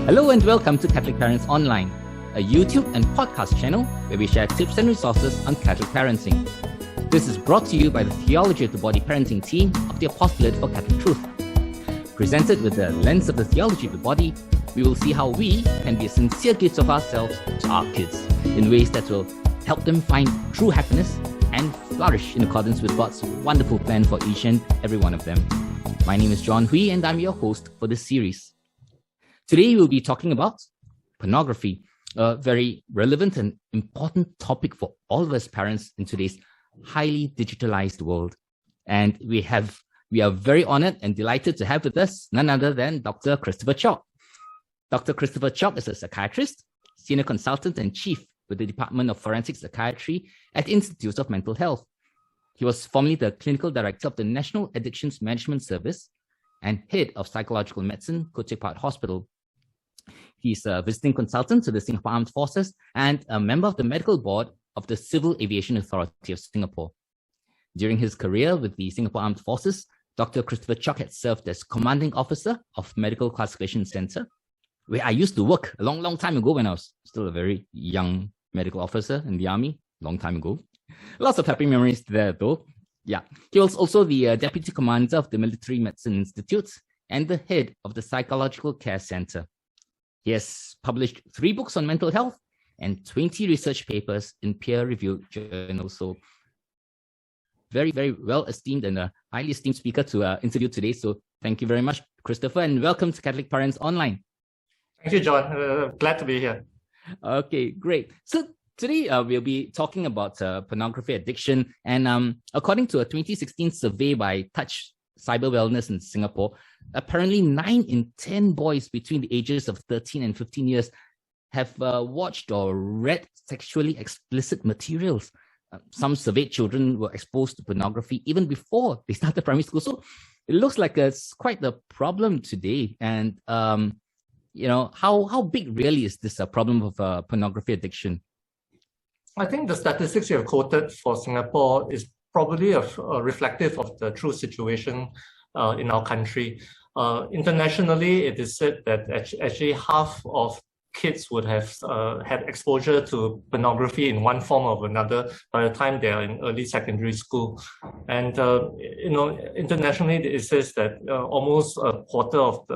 Hello and welcome to Catholic Parents Online, a YouTube and podcast channel where we share tips and resources on Catholic parenting. This is brought to you by the Theology of the Body parenting team of the Apostolate for Catholic Truth. Presented with the lens of the theology of the body, we will see how we can be sincere gifts of ourselves to our kids in ways that will help them find true happiness and flourish in accordance with God's wonderful plan for each and every one of them. My name is John Hui and I'm your host for this series. Today we'll be talking about pornography, a very relevant and important topic for all of us parents in today's highly digitalized world. And we are very honored and delighted to have with us none other than Dr. Christopher Cheok. Dr. Christopher Cheok is a psychiatrist, senior consultant and chief with the Department of Forensic Psychiatry at the Institute of Mental Health. He was formerly the clinical director of the National Addictions Management Service and head of psychological medicine, Koche Park Hospital. He's a visiting consultant to the Singapore Armed Forces and a member of the medical board of the Civil Aviation Authority of Singapore. During his career with the Singapore Armed Forces, Dr. Christopher Cheok had served as commanding officer of Medical Classification Center, where I used to work a long time ago when I was still a very young medical officer in the army, long time ago. Lots of happy memories there though. Yeah, he was also the deputy commander of the Military Medicine Institute and the head of the Psychological Care Center. He has published 3 books on mental health and 20 research papers in peer-reviewed journals. So very, very well-esteemed and a highly esteemed speaker to interview today. So thank you very much, Christopher, and welcome to Catholic Parents Online. Thank you, John. Glad to be here. Okay, great. So today we'll be talking about pornography addiction. And according to a 2016 survey by Touch Cyber Wellness in Singapore, apparently 9 in 10 boys between the ages of 13 and 15 years have watched or read sexually explicit materials. Some surveyed children were exposed to pornography even before they started primary school. So it looks like it's quite a problem today. And, how big really is this problem of pornography addiction? I think the statistics you have quoted for Singapore is probably reflective of the true situation in our country. Internationally, it is said that actually half of kids would have had exposure to pornography in one form or another by the time they are in early secondary school. And internationally, it says that almost a quarter of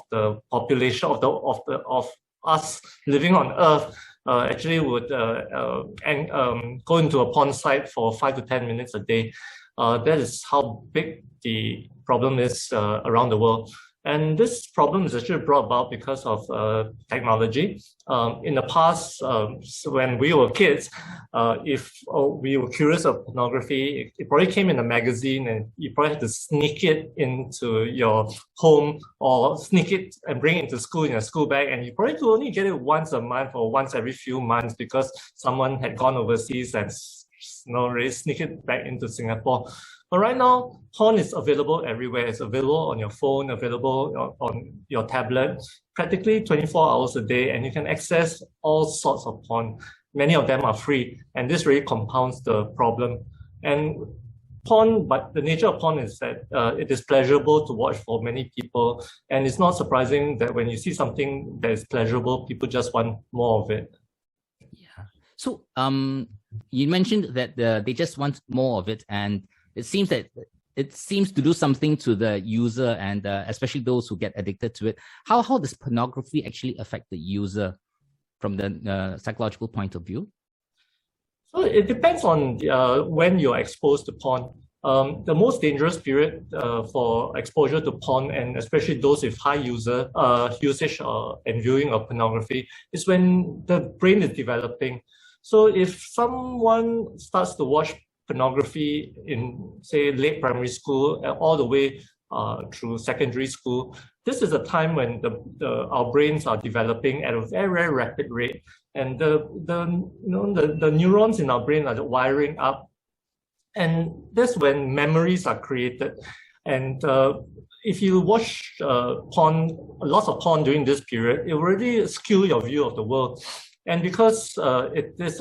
the population of us living on Earth actually would go into a porn site for 5 to 10 minutes a day. That is how big the problem is around the world. And this problem is actually brought about because of technology. In the past, when we were kids, if we were curious of pornography, it probably came in a magazine and you probably had to sneak it into your home or sneak it and bring it to school in your school bag. And you probably could only get it once a month or once every few months because someone had gone overseas and really sneak it back into Singapore. But right now, porn is available everywhere. It's available on your phone, available on your tablet, practically 24 hours a day, and you can access all sorts of porn. Many of them are free, and this really compounds the problem. And porn, but the nature of porn is that it is pleasurable to watch for many people, and it's not surprising that when you see something that is pleasurable, people just want more of it. Yeah. So you mentioned that they just want more of it, and it seems to do something to the user and especially those who get addicted to it. How does pornography actually affect the user from the psychological point of view? So it depends on when you're exposed to porn. The most dangerous period for exposure to porn, and especially those with high usage and viewing of pornography, is when the brain is developing. So if someone starts to watch pornography in, say, late primary school all the way through secondary school, this is a time when our brains are developing at a very, very rapid rate, and the neurons in our brain are wiring up, and that's when memories are created. And if you watch lots of porn during this period, it will really skew your view of the world. And because it is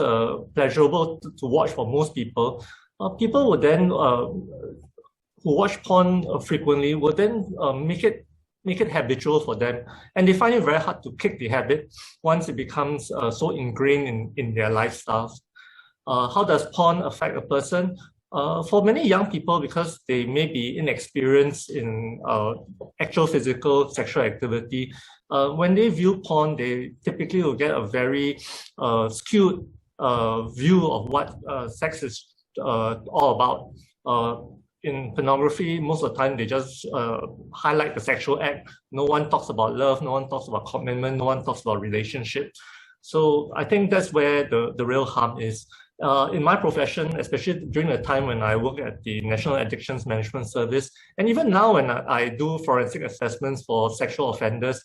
pleasurable to watch for most people, people would then, who watch porn frequently, would then make it make it habitual for them. And they find it very hard to kick the habit once it becomes so ingrained in their lifestyles. How does porn affect a person? For many young people, because they may be inexperienced in actual physical sexual activity, when they view porn, they typically will get a very skewed view of what sex is all about. In pornography, most of the time they just highlight the sexual act. No one talks about love, no one talks about commitment, no one talks about relationship. So I think that's where the real harm is. In my profession, especially during the time when I work at the National Addictions Management Service, and even now when I do forensic assessments for sexual offenders,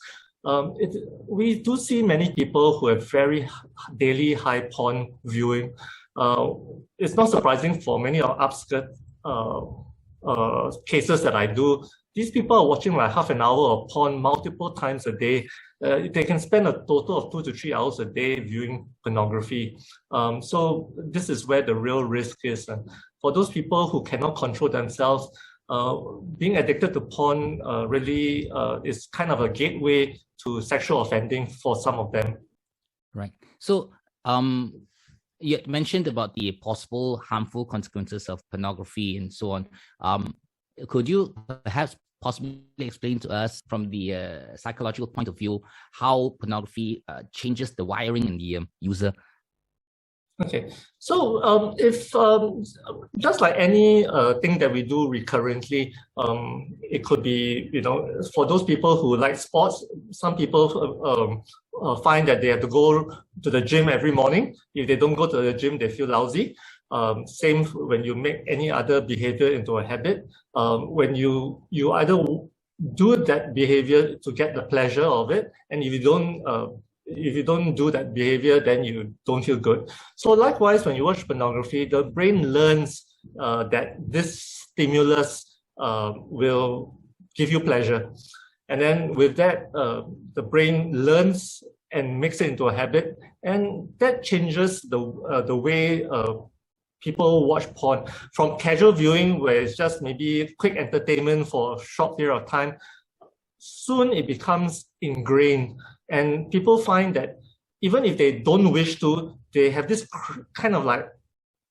we do see many people who have very daily high porn viewing. It's not surprising for many of upskirt cases that I do. These people are watching like half an hour of porn multiple times a day. They can spend a total of 2 to 3 hours a day viewing pornography. So this is where the real risk is. For those people who cannot control themselves, being addicted to porn really is kind of a gateway to sexual offending for some of them. Right. So you mentioned about the possible harmful consequences of pornography and so on. Could you perhaps possibly explain to us from the psychological point of view how pornography changes the wiring in the user? Okay, so if just like any thing that we do recurrently, it could be, for those people who like sports, some people find that they have to go to the gym every morning. If they don't go to the gym, they feel lousy. Same when you make any other behavior into a habit. When you either do that behavior to get the pleasure of it, and if you don't do that behavior, then you don't feel good. So likewise, when you watch pornography, the brain learns that this stimulus will give you pleasure. And then with that, the brain learns and makes it into a habit, and that changes the way people watch porn. From casual viewing, where it's just maybe quick entertainment for a short period of time, soon it becomes ingrained. And people find that even if they don't wish to, they have this kind of like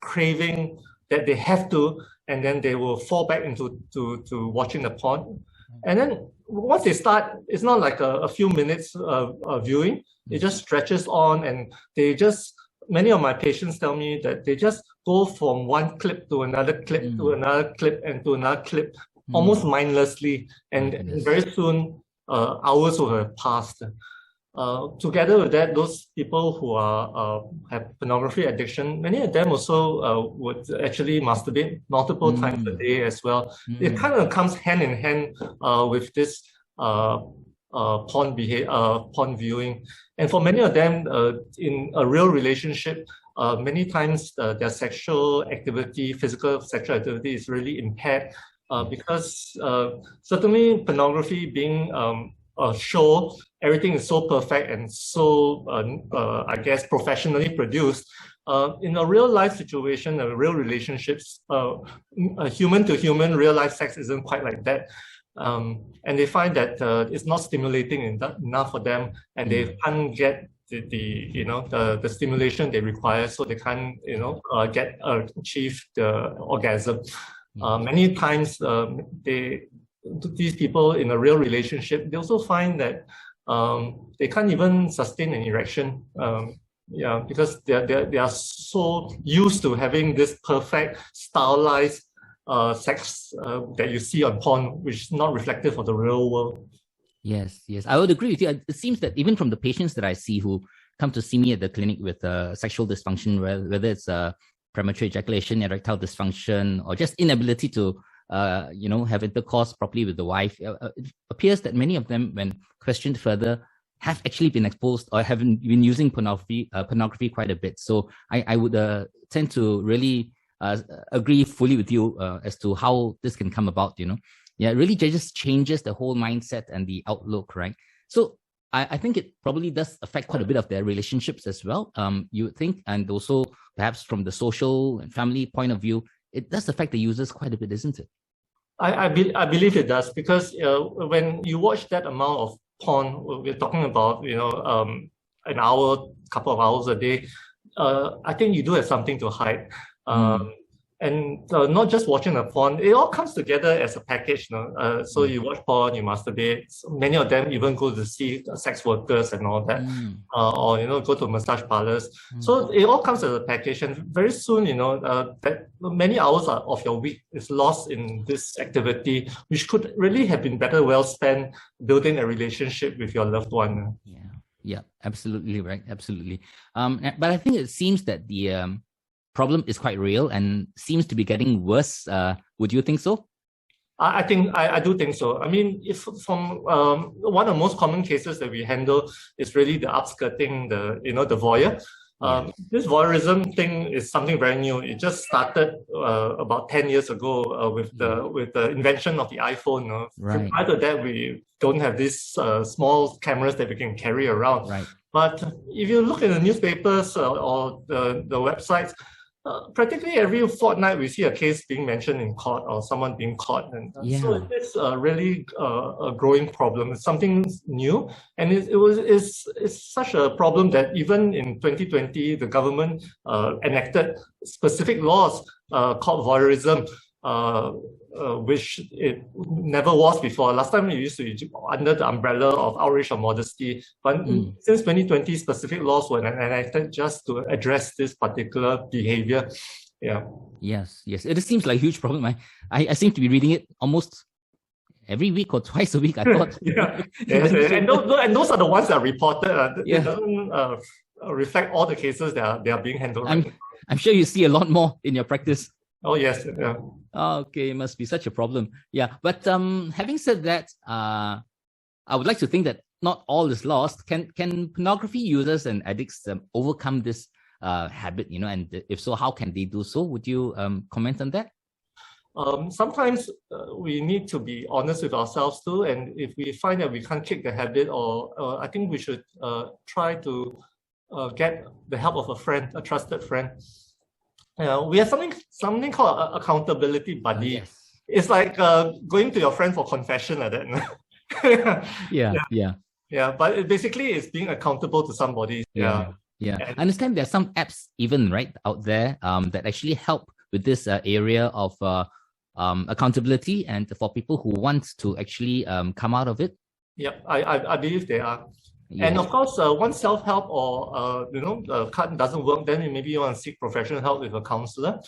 craving that they have to, and then they will fall back into to watching the porn. And then once they start, it's not like a few minutes of viewing. It just stretches on, and many of my patients tell me that they just go from one clip to another clip to another clip and to another clip, almost mindlessly. And very soon, hours will have passed. Together with that, those people who have pornography addiction, many of them also would actually masturbate multiple times a day as well. It kind of comes hand in hand with this porn viewing. And for many of them, in a real relationship, many times their sexual activity, physical sexual activity is really impaired because certainly pornography being a show, everything is so perfect and so, I guess, professionally produced. In a real life situation, a real relationships, a human to human real life sex isn't quite like that. And they find that it's not stimulating enough for them, and they can't get the stimulation they require, so they can't achieve the orgasm. Many times these people in a real relationship, they also find that they can't even sustain an erection. Because they are so used to having this perfect stylized sex that you see on porn, which is not reflective of the real world. Yes, I would agree with you. It seems that even from the patients that I see who come to see me at the clinic with sexual dysfunction, whether it's premature ejaculation, erectile dysfunction, or just inability to have intercourse properly with the wife, it appears that many of them, when questioned further, have actually been exposed or have been using pornography quite a bit. So I would tend to really agree fully with you as to how this can come about. It really just changes the whole mindset and the outlook, right? So I think it probably does affect quite a bit of their relationships as well. You would think, and also perhaps from the social and family point of view, it does affect the users quite a bit, isn't it? I believe it does, because when you watch that amount of porn, we're talking about, an hour, couple of hours a day, I think you do have something to hide. And not just watching a porn, it all comes together as a package. So you watch porn, you masturbate. So many of them even go to see sex workers and all that, or go to massage parlors. So it all comes as a package, and very soon, that many hours of your week is lost in this activity, which could really have been better well spent building a relationship with your loved one. Yeah, absolutely right, absolutely. But I think it seems that the problem is quite real and seems to be getting worse. Would you think so? I do think so. I mean, if from one of the most common cases that we handle is really the upskirting, the voyeur. This voyeurism thing is something very new. It just started about 10 years ago with the invention of the iPhone. Right. Prior to that, we don't have these small cameras that we can carry around. Right. But if you look at the newspapers or the websites, practically every fortnight we see a case being mentioned in court or someone being caught, and so it's really a growing problem. It's something new, and it's such a problem that even in 2020 the government enacted specific laws called voyeurism, which it never was before. Last time it used to be under the umbrella of outrage or modesty, but since 2020, specific laws were enacted just to address this particular behavior. Yes. It seems like a huge problem. I seem to be reading it almost every week or twice a week, I thought. And those are the ones that are reported. It doesn't reflect all the cases that are being handled. I'm sure you see a lot more in your practice. Oh, yes. Yeah. Okay, it must be such a problem. Yeah, but having said that, I would like to think that not all is lost. Can pornography users and addicts overcome this habit, and if so, how can they do so? Would you comment on that? Sometimes we need to be honest with ourselves too, and if we find that we can't kick the habit, or I think we should try to get the help of a friend, a trusted friend. We have something called accountability buddy. Yes. It's like going to your friend for confession like that. Yeah, but basically it's being accountable to somebody. Yeah. I understand there are some apps even out there that actually help with this area of accountability, and for people who want to actually come out of it. Yeah, I believe they are. Yes. And of course, once self-help or doesn't work, then maybe you want to seek professional help with a counselor.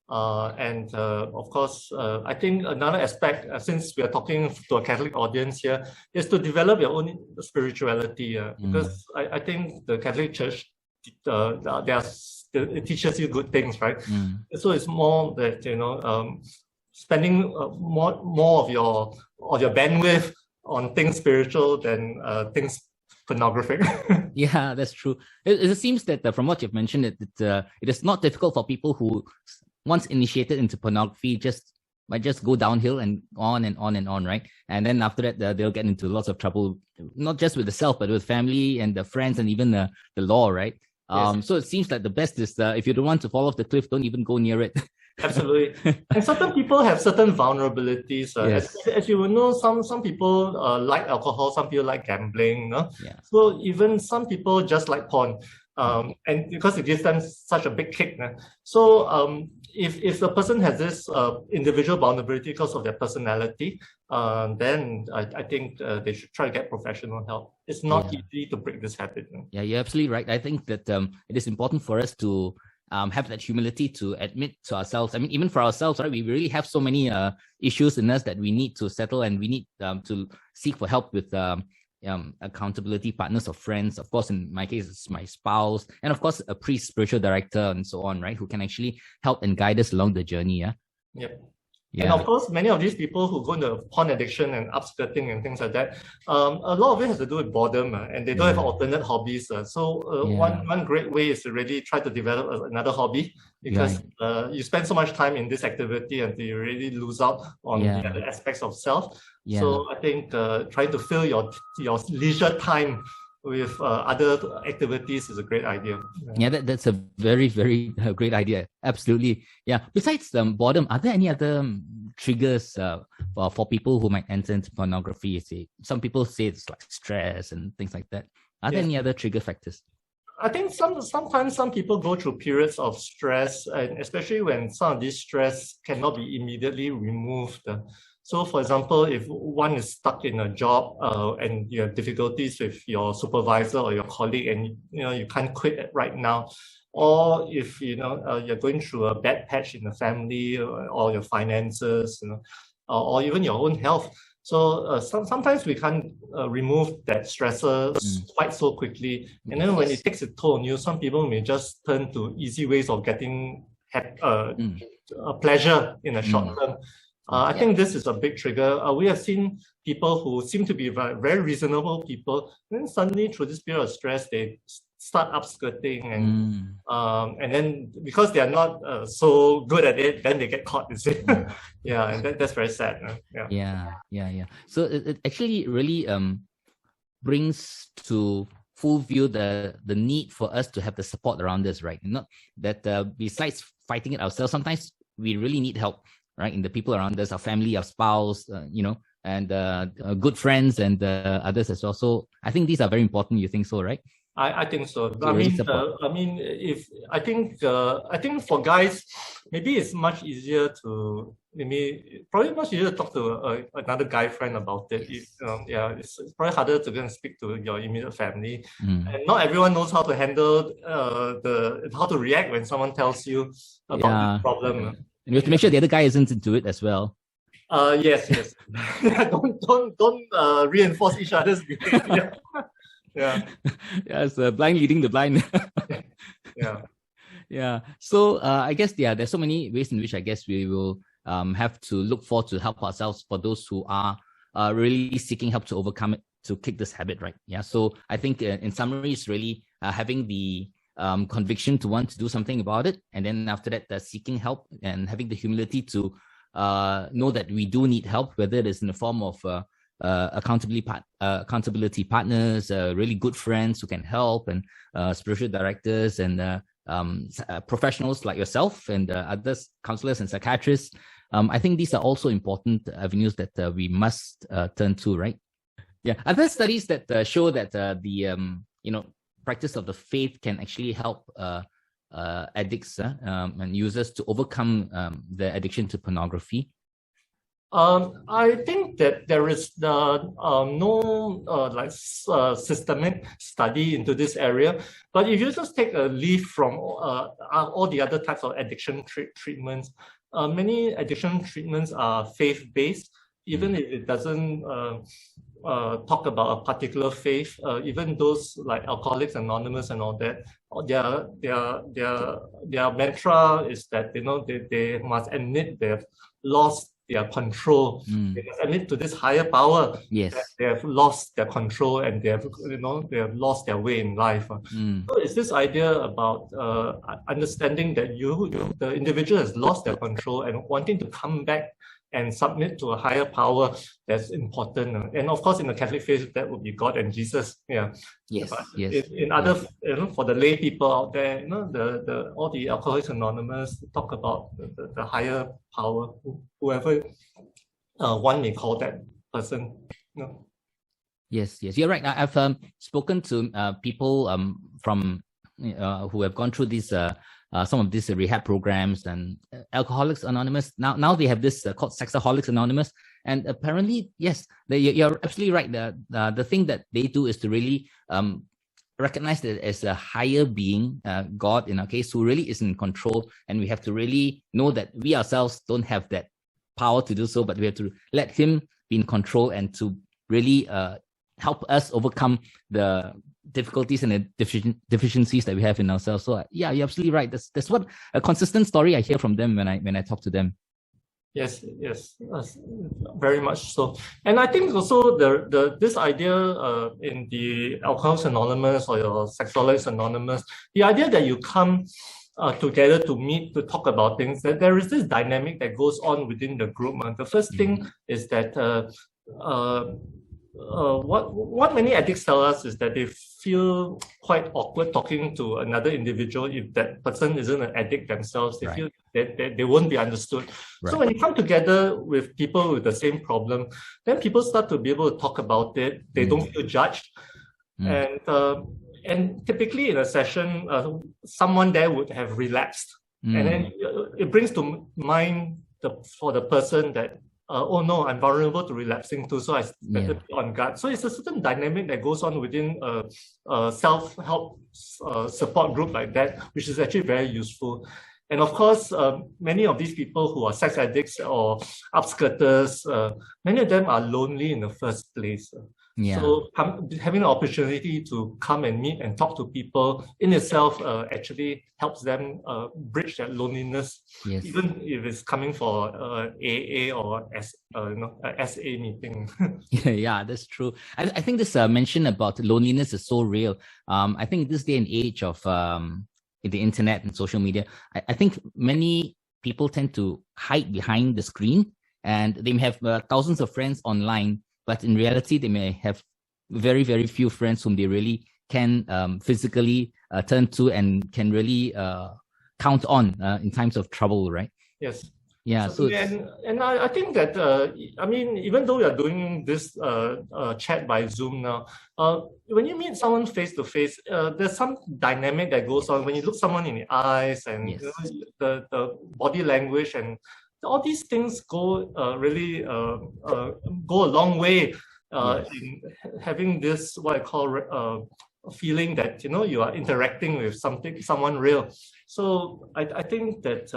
And of course, I think another aspect, since we are talking to a Catholic audience here, is to develop your own spirituality. Because I think the Catholic Church, it teaches you good things, right? So it's more that spending more of your bandwidth on things spiritual than things pornographic. Yeah, that's true. It seems that from what you've mentioned, it is not difficult for people who once initiated into pornography might just go downhill and on and on and on, right? And then after that, they'll get into lots of trouble, not just with the self, but with family and the friends and even the law, right? Yes. So it seems like the best is if you don't want to fall off the cliff, don't even go near it. Absolutely. And certain people have certain vulnerabilities. Yes. As you will know, some people like alcohol, some people like gambling. Yeah. So even some people just like porn. And because it gives them such a big kick. So if the person has this individual vulnerability because of their personality, then I think they should try to get professional help. It's not easy to break this habit. Yeah, you're absolutely right. I think that it is important for us to have that humility to admit to ourselves. I mean, even for ourselves, right? We really have so many issues in us that we need to settle, and we need to seek for help with accountability partners or friends. Of course, in my case, it's my spouse, and of course, a priest, spiritual director, and so on, right? Who can actually help and guide us along the journey. Yep. Yeah. And of course, many of these people who go into porn addiction and upskirting and things like that, a lot of it has to do with boredom, and they don't have alternate hobbies. So one great way is to really try to develop another hobby, because you spend so much time in this activity until you really lose out on the other aspects of self. So I think trying to fill your leisure time with other activities is a great idea. Yeah, that's a very, very great idea. Absolutely. Yeah. Besides boredom, are there any other triggers for people who might enter into pornography? Some people say it's like stress and things like that. Are there any other trigger factors? I think sometimes some people go through periods of stress, and especially when some of this stress cannot be immediately removed. So, for example, if one is stuck in a job and you have difficulties with your supervisor or your colleague, and you can't quit right now, or if you're going through a bad patch in the family or your finances, or even your own health. So sometimes we can't remove that stressor quite so quickly. And then when it takes a toll on you, some people may just turn to easy ways of getting pleasure in the short term. I think this is a big trigger. We have seen people who seem to be very reasonable people, and then suddenly through this period of stress, they start upskirting, and then because they are not so good at it, then they get caught. You see, yeah, and that's very sad. Yeah. So it actually really brings to full view the need for us to have the support around us, right? Not that besides fighting it ourselves, sometimes we really need help, right? In the people around us, our family, our spouse, and good friends and others as well. So I think these are very important. You think so, right? I think so. I think for guys, maybe it's much easier to talk to another guy friend about it. It's probably harder to go and speak to your immediate family, and not everyone knows how to handle how to react when someone tells you about the problem. And you have to make sure the other guy isn't into it as well. Yes. don't reinforce each other's behavior. Yeah. It's blind leading the blind. Yeah. So I guess there's so many ways in which I guess we will have to look for to help ourselves for those who are really seeking help to overcome it, to kick this habit, right? Yeah. So I think in summary, it's really having the conviction to want to do something about it, and then after that, seeking help and having the humility to know that we do need help, whether it is in the form of accountability partners, really good friends who can help, and spiritual directors and professionals like yourself and others, counselors and psychiatrists. I think these are also important avenues that we must turn to, right? Yeah. Are there studies that show that the practice of the faith can actually help addicts and users to overcome the addiction to pornography? I think that there is no systemic study into this area. But if you just take a leaf from all the other types of addiction treatments, many addiction treatments are faith-based, even if it doesn't talk about a particular faith. Even those like Alcoholics Anonymous and all that, their mantra is that they must admit they've lost their control. They must admit to this higher power that they have lost their control and they have lost their way in life. So it's this idea about understanding that the individual has lost their control and wanting to come back and submit to a higher power that's important. And of course, in the Catholic faith, that would be God and Jesus. Yeah. Yes. In other, for the lay people out there, all the Alcoholics Anonymous talk about the higher power, whoever one may call that person. Yes, you're right. I've spoken to people from who have gone through these some of these rehab programs, and Alcoholics Anonymous. Now they have this called Sexaholics Anonymous, and apparently, yes, you're absolutely right. The thing that they do is to really recognize that as a higher being, God in our case, who really is in control, and we have to really know that we ourselves don't have that power to do so, but we have to let Him be in control and to really help us overcome the difficulties and the deficiencies that we have in ourselves. So yeah, you're absolutely right. That's what a consistent story I hear from them when I talk to them. Yes, very much so. And I think also this idea in the Alcoholics Anonymous or your Sexaholics Anonymous, the idea that you come together to meet, to talk about things, that there is this dynamic that goes on within the group. The first thing is that what many addicts tell us is that they feel quite awkward talking to another individual if that person isn't an addict themselves. They feel that they won't be understood. So when you come together with people with the same problem, then people start to be able to talk about it. They don't feel judged. And typically in a session, someone there would have relapsed. And then it brings to mind for the person that, oh no, I'm vulnerable to relapsing too, so I better be on guard. So it's a certain dynamic that goes on within a self-help support group like that, which is actually very useful. And of course, many of these people who are sex addicts or upskirters, many of them are lonely in the first place. So having the opportunity to come and meet and talk to people in itself actually helps them bridge that loneliness, even if it's coming for AA or SA meeting. Yeah, that's true. I think this mention about loneliness is so real. I think this day and age of the internet and social media, I think many people tend to hide behind the screen, and they may have thousands of friends online, but in reality, they may have very, very few friends whom they really can physically turn to and can really count on in times of trouble, right? Yes. Yeah. So and I think that, I mean, even though we are doing this chat by Zoom now, when you meet someone face to face, there's some dynamic that goes on when you look someone in the eyes and you know, the body language and all these things go really go a long way in having this what I call feeling that you know you are interacting with someone real. So I think that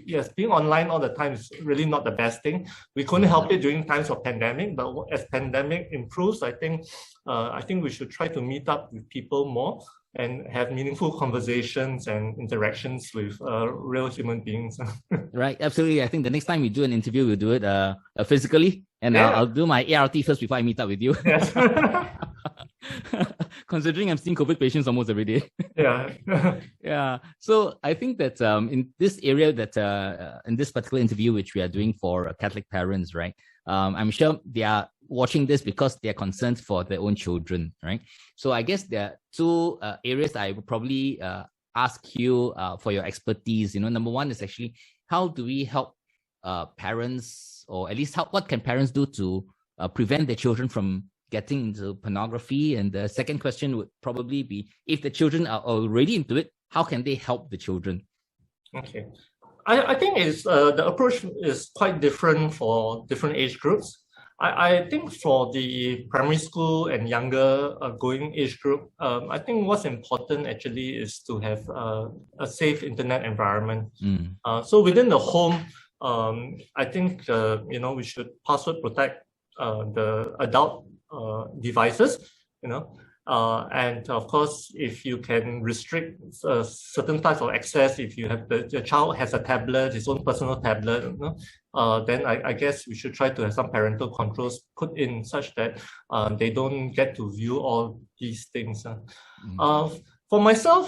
yes, being online all the time is really not the best thing. We couldn't help it during times of pandemic, but as pandemic improves, I think we should try to meet up with people more and have meaningful conversations and interactions with real human beings. Right, absolutely. I think the next time we do an interview, we'll do it physically, and I'll do my ART first before I meet up with you. Yes. Considering I'm seeing COVID patients almost every day. Yeah. So I think that in this area that in this particular interview, which we are doing for Catholic parents, right? I'm sure they are watching this because they are concerned for their own children, right? So I guess there are two areas I would probably ask you for your expertise. You know, number one is actually how do we help parents, or at least what can parents do to prevent their children from getting into pornography? And the second question would probably be, if the children are already into it, how can they help the children? Okay. I think it's, the approach is quite different for different age groups. I think for the primary school and younger going age group, I think what's important actually is to have a safe internet environment. So within the home, I think you know, we should password protect the adult devices, you know, and of course, if you can restrict certain types of access, if you have your child has a tablet, his own personal tablet, you know, then I guess we should try to have some parental controls put in such that they don't get to view all these things. For myself,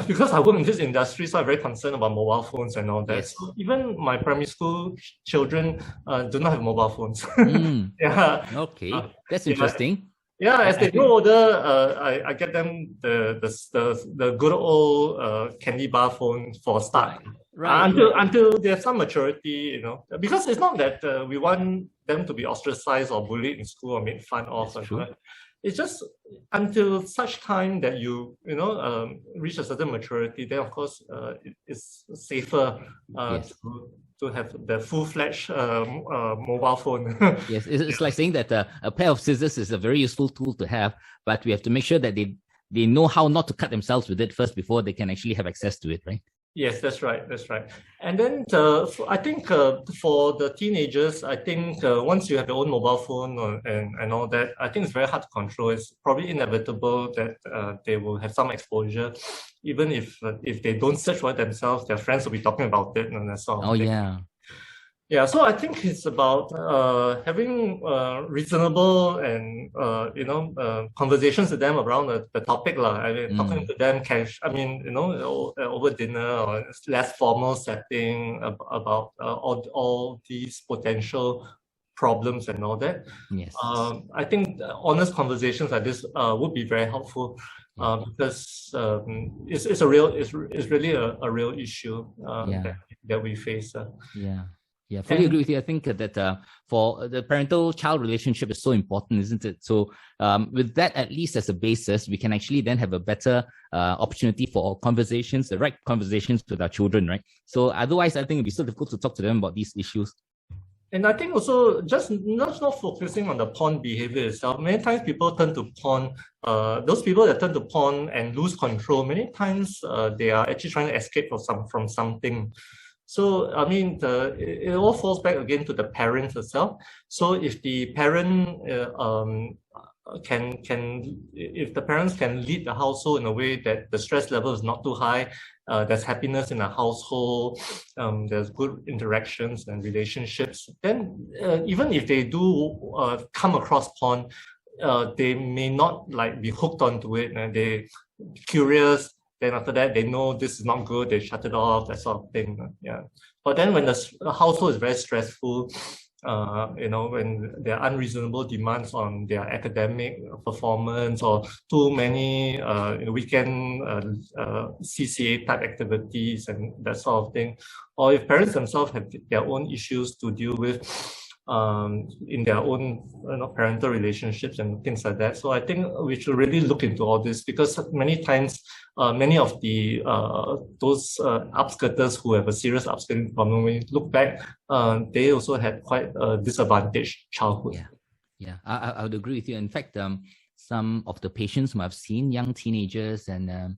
because I work in this industry, so I'm very concerned about mobile phones and all that. So even my primary school children do not have mobile phones. Okay, that's interesting. Yeah, as they grow older, I get them the good old candy bar phone for a start. Until they have some maturity, you know, because it's not that we want them to be ostracized or bullied in school or made fun of. It's just until such time that you reach a certain maturity, then of course it's safer to have the full-fledged mobile phone. Yes, it's like saying that a pair of scissors is a very useful tool to have, but we have to make sure that they know how not to cut themselves with it first before they can actually have access to it, right? Yes, that's right. That's right. And then I think for the teenagers, I think once you have your own mobile phone and all that, I think it's very hard to control. It's probably inevitable that they will have some exposure, even if they don't search for it themselves, their friends will be talking about it and that sort of thing. Yeah, so I think it's about having reasonable and conversations with them around the topic lah. I mean, talking to them over dinner or less formal setting about all these potential problems and all that. Yes. I think honest conversations like this would be very helpful, because it's really a real issue that we face. Yeah, fully agree with you. I think that for the parental-child relationship is so important, isn't it? So with that at least as a basis, we can actually then have a better opportunity for conversations, the right conversations with our children, right? So otherwise, I think it'd be so difficult to talk to them about these issues. And I think also just not focusing on the porn behavior itself. Many times people turn to porn, those people that turn to porn and lose control, many times they are actually trying to escape from something. So, I mean, it all falls back again to the parent herself. So if the parent if the parents can lead the household in a way that the stress level is not too high, there's happiness in the household, there's good interactions and relationships, then even if they do come across porn, they may not be hooked onto it, and they're curious. Then after that, they know this is not good, they shut it off, that sort of thing. Yeah. But then when the household is very stressful, when there are unreasonable demands on their academic performance, or too many weekend CCA type activities and that sort of thing, or if parents themselves have their own issues to deal with in their own parental relationships and things like that. So I think we should really look into all this, because many times many of the those upskirters who have a serious upskirting problem, when you look back, they also had quite a disadvantaged childhood. Yeah, I would agree with you. In fact, some of the patients whom I've seen, young teenagers and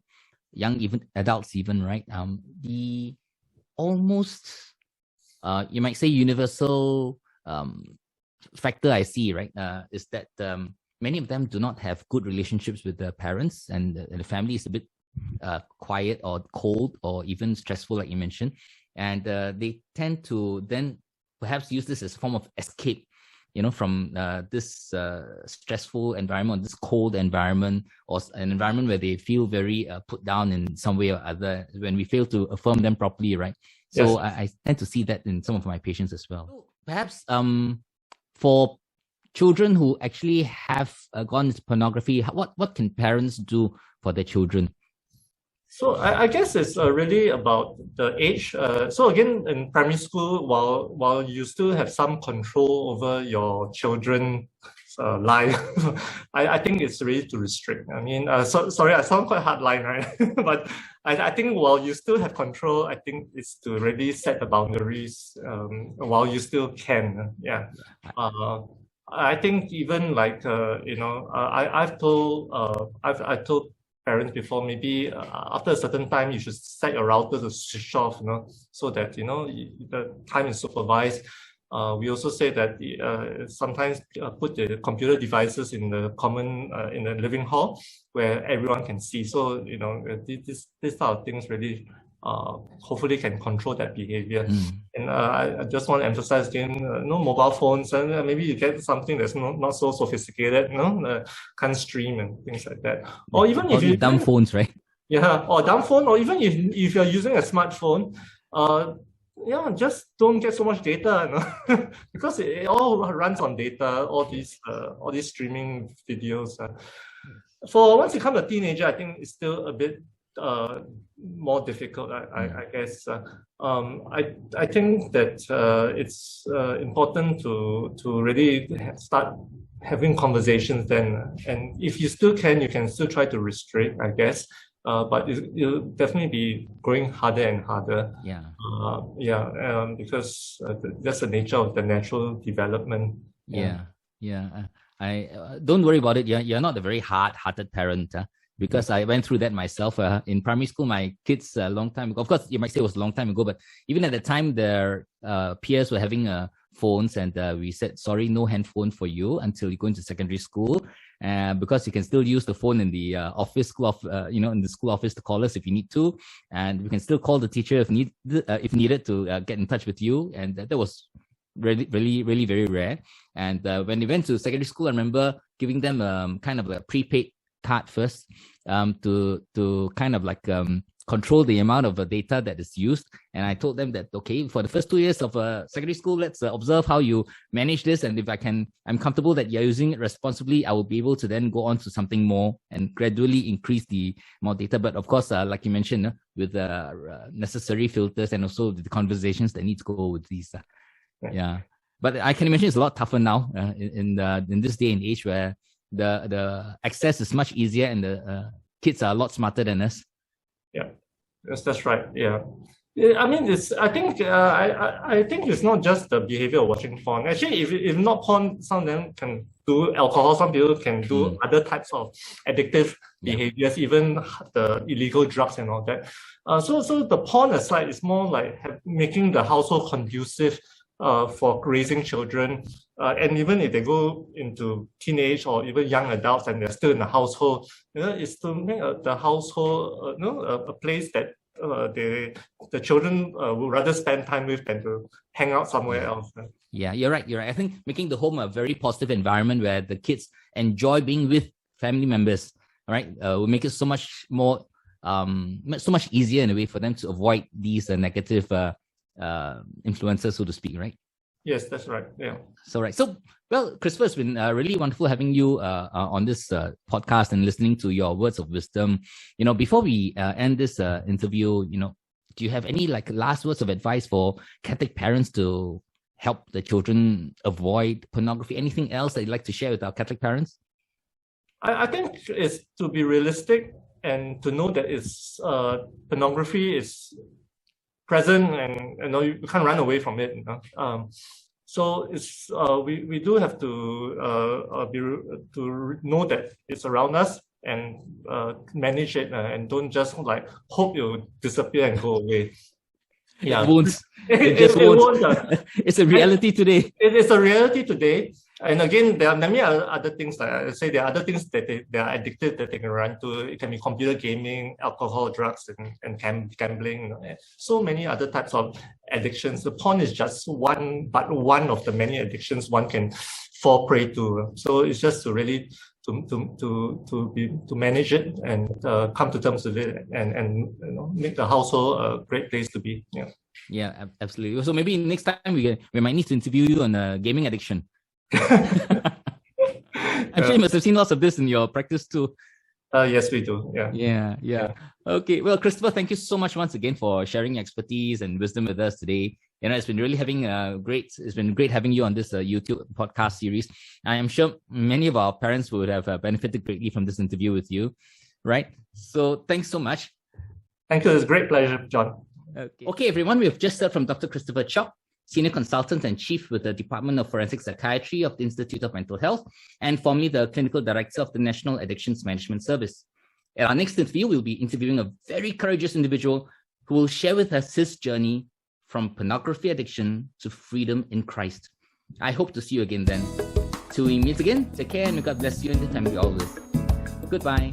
young even adults even, right? The almost you might say universal factor I see, right, is that many of them do not have good relationships with their parents, and the family is a bit quiet or cold or even stressful, like you mentioned, and they tend to then perhaps use this as a form of escape, from this stressful environment, this cold environment, or an environment where they feel very put down in some way or other, when we fail to affirm them properly, right? So yes. I tend to see that in some of my patients as well. So perhaps for children who actually have gone into pornography, what can parents do for their children? So I guess it's really about the age. So again, in primary school, while you still have some control over your children's life, I think it's really to restrict. I mean, sorry, I sound quite hardline, right? But I think while you still have control, I think it's to really set the boundaries while you still can. Yeah. I think even I've told parents before, maybe after a certain time you should set your router to switch off, so that the time is supervised. We also say that sometimes put the computer devices in the common in the living hall where everyone can see. So this type of things really hopefully can control that behavior. And I just want to emphasize again, no mobile phones, and maybe you get something that's not so sophisticated, can't stream and things like that. Or even if you dumb phones, right? Yeah, or dumb phone, or even if you're using a smartphone, just don't get so much data, because it all runs on data. All these streaming videos. For once you become a teenager, I think it's still a bit more difficult, I guess. I think that it's important to really start having conversations then, and if you still can, you can still try to restrict, I guess. But it'll definitely be growing harder and harder. Because that's the nature of the natural development. I don't worry about it. You're not a very hard-hearted parent. Because I went through that myself in primary school. My kids a long time ago. Of course, you might say it was a long time ago, but even at the time, their peers were having phones, and we said, sorry, no handphone for you until you go into secondary school, because you can still use the phone in the office, in the school office to call us if you need to, and we can still call the teacher if needed to get in touch with you, and that was really, really, really very rare. And when we went to secondary school, I remember giving them kind of a prepaid card first to kind of control the amount of data that is used. And I told them that, okay, for the first 2 years of secondary school, let's observe how you manage this. And if I'm comfortable that you're using it responsibly, I will be able to then go on to something more and gradually increase the more data. But of course, like you mentioned, with necessary filters and also the conversations that need to go with these. Yeah. But I can imagine it's a lot tougher now in this day and age where the access is much easier and the kids are a lot smarter than us. Yeah, yes, that's right. Yeah. I mean, I think it's not just the behavior of watching porn. Actually, if not porn, some of them can do alcohol. Some people can do other types of addictive behaviors, even the illegal drugs and all that. So the porn aside, is more like making the household conducive for raising children, and even if they go into teenage or even young adults and they're still in the household, is to make the household, a place that the children would rather spend time with than to hang out somewhere else. Yeah, you're right. I think making the home a very positive environment where the kids enjoy being with family members, right, will make it so much more, so much easier in a way for them to avoid these negative influencers, so to speak, right? Yes, that's right. Yeah. So, well, Christopher, it's been really wonderful having you on this podcast and listening to your words of wisdom. Before we end this interview, do you have any last words of advice for Catholic parents to help the children avoid pornography? Anything else that you'd like to share with our Catholic parents? I think it's to be realistic and to know that pornography is present, and you can't run away from it. So it's we do have to know that it's around us and manage it, and don't just hope it'll disappear and go away. Yeah, it won't. It won't. It's a reality today. It is a reality today. And again, there are many other things. Like I say, there are other things that they are addicted that they can run to. It can be computer gaming, alcohol, drugs, and gambling. So many other types of addictions. The porn is just one of the many addictions one can fall prey to. So it's just to really to manage it and come to terms with it, and make the household a great place to be. Yeah. Yeah, absolutely. So maybe next time we might need to interview you on gaming addiction. I'm sure you must have seen lots of this in your practice too. Yes, we do. Yeah. Okay. Well, Christopher, thank you so much once again for sharing your expertise and wisdom with us today. It's been really it's been great having you on this YouTube podcast series. I am sure many of our parents would have benefited greatly from this interview with you, right? So thanks so much. Thank you. It's a great pleasure, John. Okay, everyone, we have just heard from Dr. Christopher Cheok, Senior Consultant and Chief with the Department of Forensic Psychiatry of the Institute of Mental Health, and formerly the Clinical Director of the National Addictions Management Service. At our next interview, we'll be interviewing a very courageous individual who will share with us his journey from pornography addiction to freedom in Christ. I hope to see you again then. Till we meet again, take care and may God bless you in the time we always. Goodbye.